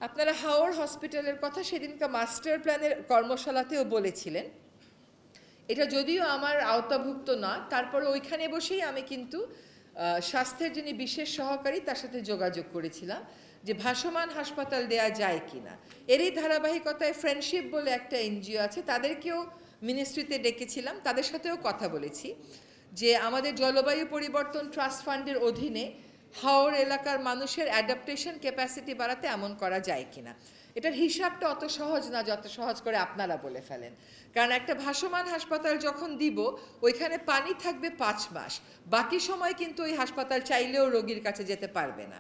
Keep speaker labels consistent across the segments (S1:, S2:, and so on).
S1: আপনারা হাওড় হসপিটালের কথা সেদিনকার মাস্টার প্ল্যানের কর্মশালাতেও বলেছিলেন। এটা যদিও আমার আওতাভুক্ত না, তারপরে ওইখানে বসেই আমি কিন্তু স্বাস্থ্যের যিনি বিশেষ সহকারী তার সাথে যোগাযোগ করেছিলাম যে ভাসমান হাসপাতাল দেয়া যায় কিনা। এরই ধারাবাহিকতায় ফ্রেন্ডশিপ বলে একটা এনজিও আছে, তাদেরকেও মিনিস্ট্রিতে ডেকেছিলাম, তাদের সাথেও কথা বলেছি যে আমাদের জলবায়ু পরিবর্তন ট্রাস্ট ফান্ডের অধীনে হাওড় এলাকার মানুষের অ্যাডাপ্টেশন ক্যাপাসিটি বাড়াতে এমন করা যায় কিনা। এটার হিসাবটা অত সহজ না যত সহজ করে আপনারা বলে ফেলেন, কারণ একটা ভাসমান হাসপাতাল যখন দিব ওইখানে পানি থাকবে 5 মাস, বাকি সময় কিন্তু ওই হাসপাতাল চাইলেও রোগীর কাছে যেতে পারবে না।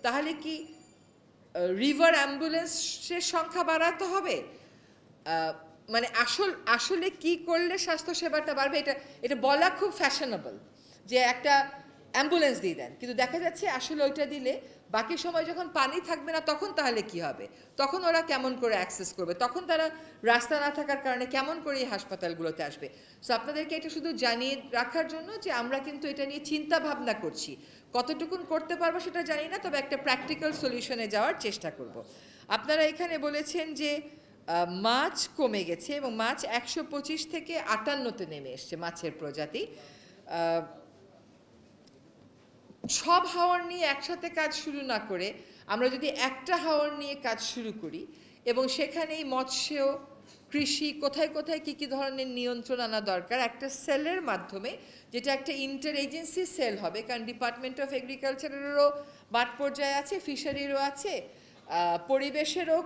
S1: তাহলে কি রিভার অ্যাম্বুলেন্সের সংখ্যা বাড়াতে হবে? মানে আসলে কি করলে স্বাস্থ্যসেবাটা বাড়বে, এটা বলা খুব ফ্যাশনেবল যে একটা অ্যাম্বুলেন্স দিয়ে দেন, কিন্তু দেখা যাচ্ছে আসলে ওইটা দিলে বাকি সময় যখন পানি থাকবে না তখন তাহলে কি হবে? তখন ওরা কেমন করে অ্যাক্সেস করবে? তখন তারা রাস্তা না থাকার কারণে কেমন করে এই হাসপাতালগুলোতে আসবে? সো আপনাদেরকে এটা শুধু জানিয়ে রাখার জন্য যে আমরা কিন্তু এটা নিয়ে চিন্তা ভাবনা করছি। কতটুকুন করতে পারবো সেটা জানি না, তবে একটা প্র্যাকটিক্যাল সলিউশনে যাওয়ার চেষ্টা করব। আপনারা এখানে বলেছেন যে মাছ কমে গেছে এবং মাছ 125 থেকে 58-তে নেমে এসছে মাছের প্রজাতি। সব হাওর নিয়ে একসাথে কাজ শুরু না করে আমরা যদি একটা হাওর নিয়ে কাজ শুরু করি এবং সেখানেই মৎস্য কৃষি কোথায় কোথায় কী কী ধরনের নিয়ন্ত্রণ আনা দরকার একটা সেলের মাধ্যমে, যেটা একটা ইন্টার এজেন্সি সেল হবে, কারণ ডিপার্টমেন্ট অফ এগ্রিকালচারেরও মাঠ পর্যায়ে আছে, ফিশারিরও আছে, পরিবেশেরও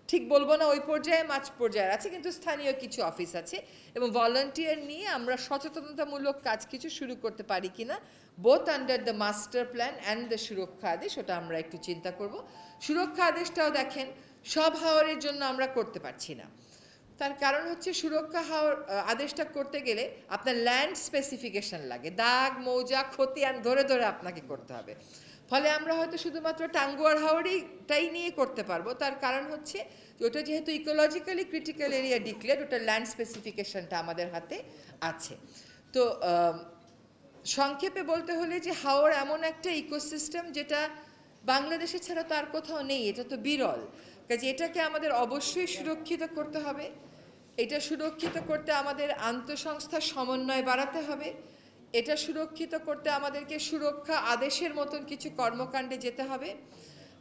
S1: ঠিক বলবো না ওই পর্যায়ে মাছ পর্যায়ে আছে, কিন্তু স্থানীয় কিছু অফিস আছে, এবং ভলান্টিয়ার নিয়ে আমরা সচেতনতামূলক কাজ কিছু শুরু করতে পারি কিনা both under the master plan and the সুরক্ষা আদেশ, ওটা আমরা একটু চিন্তা করব। সুরক্ষা আদেশটাও দেখেন সব হাওরের জন্য আমরা করতে পারছি না, তার কারণ হচ্ছে সুরক্ষা হাওর আদেশটা করতে গেলে আপনার ল্যান্ড স্পেসিফিকেশন লাগে, দাগ মৌজা খতিয়ান ধরে ধরে আপনাকে করতে হবে। ফলে আমরা হয়তো শুধুমাত্র টাঙ্গুয়ার হাওড়িটাই নিয়ে করতে পারবো, তার কারণ হচ্ছে ওটা যেহেতু ইকোলজিক্যালি ক্রিটিক্যাল এরিয়া ডিক্লেয়ার, ওটার ল্যান্ড স্পেসিফিকেশনটা আমাদের হাতে আছে। তো সংক্ষেপে বলতে হলে যে হাওর এমন একটা ইকোসিস্টেম যেটা বাংলাদেশে ছাড়া তো আর কোথাও নেই, এটা তো বিরল, কাজে এটাকে আমাদের অবশ্যই সুরক্ষিত করতে হবে। এটা সুরক্ষিত করতে আমাদের আন্তঃসংস্থার সমন্বয় বাড়াতে হবে, এটা সুরক্ষিত করতে আমাদেরকে সুরক্ষা আদেশের মতন কিছু কর্মকাণ্ডে যেতে হবে।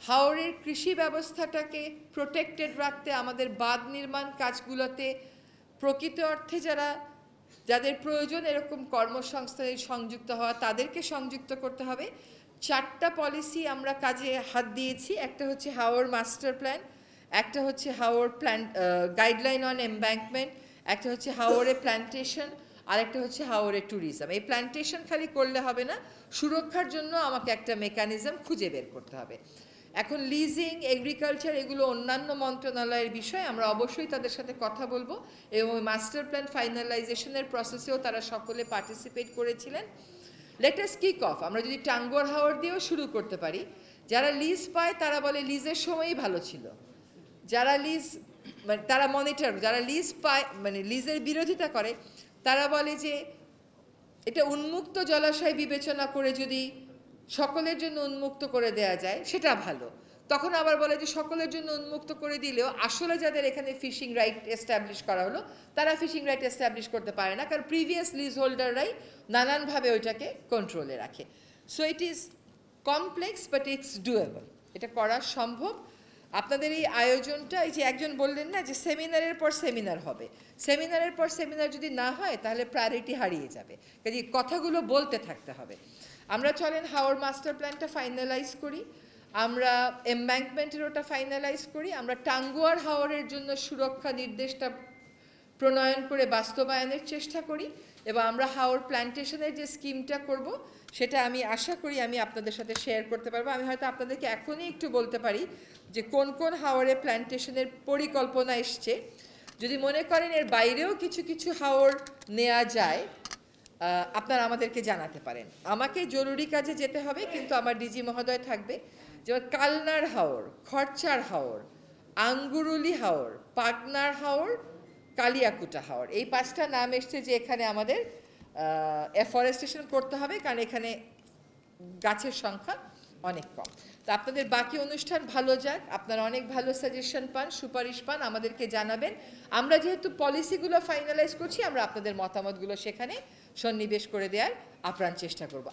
S1: হাওরের কৃষি ব্যবস্থাটাকে প্রোটেক্টেড রাখতে আমাদের বাঁধ নির্মাণ কাজগুলোতে প্রকৃত অর্থে যাদের প্রয়োজন এরকম কর্মসংস্থানে সংযুক্ত হওয়া তাদেরকে সংযুক্ত করতে হবে। 4টা পলিসি আমরা কাজে হাত দিয়েছি, একটা হচ্ছে হাওর মাস্টার প্ল্যান, একটা হচ্ছে হাওর গাইডলাইন অন এমব্যাঙ্কমেন্ট, একটা হচ্ছে হাওরে প্ল্যান্টেশন, আর একটা হচ্ছে হাওরে ট্যুরিজম। এই প্ল্যান্টেশন খালি করলে হবে না, সুরক্ষার জন্য আমাকে একটা মেকানিজম খুঁজে বের করতে হবে। এখন লিজিং এগ্রিকালচার এগুলো অন্যান্য মন্ত্রণালয়ের বিষয়, আমরা অবশ্যই তাদের সাথে কথা বলবো, এবং মাস্টার প্ল্যান ফাইনালাইজেশনের প্রসেসেও তারা সকলে পার্টিসিপেট করেছিলেন। লেট আস কিক অফ, আমরা যদি টাঙ্গুয়ার হাওর দিয়েও শুরু করতে পারি। যারা লিজ পায় তারা বলে লিজের সময়ই ভালো ছিল, যারা লিজ মানে তারা মনিটর, যারা লিজ পায় মানে লিজের বিরোধিতা করে তারা বলে যে এটা উন্মুক্ত জলাশয় বিবেচনা করে যদি সকলের জন্য উন্মুক্ত করে দেয়া যায় সেটা ভালো। তখন আবার বলে যে সকলের জন্য উন্মুক্ত করে দিলেও আসলে যাদের এখানে ফিশিং রাইট এস্টাবলিশ করা হলো তারা ফিশিং রাইট এস্টাবলিশ করতে পারে না, কারণ প্রিভিয়াস লিজ হোল্ডাররাই নানানভাবে ওইটাকে কন্ট্রোলে রাখে। So it is complex but it's doable, এটা করা সম্ভব। আপনাদের এই আয়োজনটা, এই যে একজন বললেন না যে সেমিনারের পর সেমিনার হবে, সেমিনারের পর সেমিনার যদি না হয় তাহলে প্রায়োরিটি হারিয়ে যাবে, কাজে কথাগুলো বলতে থাকতে হবে। আমরা চলেন হাওর মাস্টার প্ল্যানটা ফাইনালাইজ করি, আমরা এমব্যাঙ্কমেন্টের ওটা ফাইনালাইজ করি, আমরা টাঙ্গুয়ার হাওরের জন্য সুরক্ষা নির্দেশটা প্রণয়ন করে বাস্তবায়নের চেষ্টা করি, এবং আমরা হাওর প্ল্যান্টেশনের যে স্কিমটা করব সেটা আমি আশা করি আমি আপনাদের সাথে শেয়ার করতে পারবো। আমি হয়তো আপনাদেরকে এখনই একটু বলতে পারি যে কোন কোন হাওরে প্ল্যান্টেশনের পরিকল্পনা এসছে। যদি মনে করেন এর বাইরেও কিছু কিছু হাওর নেওয়া যায় আপনারা আমাদেরকে জানাতে পারেন। আমাকে জরুরি কাজে যেতে হবে, কিন্তু আমার ডিজি মহোদয় থাকবে। যেমন কালনার হাওর, খরচার হাওর, আঙ্গুরুলি হাওর, পাগনার হাওর, কালিয়াকুটা হাওর, এই 5টা নাম এসছে যে এখানে আমাদের এফরেস্টেশন করতে হবে, কারণ এখানে গাছের সংখ্যা অনেক কম। তো আপনাদের বাকি অনুষ্ঠান ভালো যাক, আপনারা অনেক ভালো সাজেশন পান, সুপারিশ পান, আমাদেরকে জানাবেন। আমরা যেহেতু পলিসিগুলো ফাইনালাইজ করছি, আমরা আপনাদের মতামতগুলো সেখানে সন্নিবেশ করে দেওয়ার আপ্রাণ চেষ্টা করব।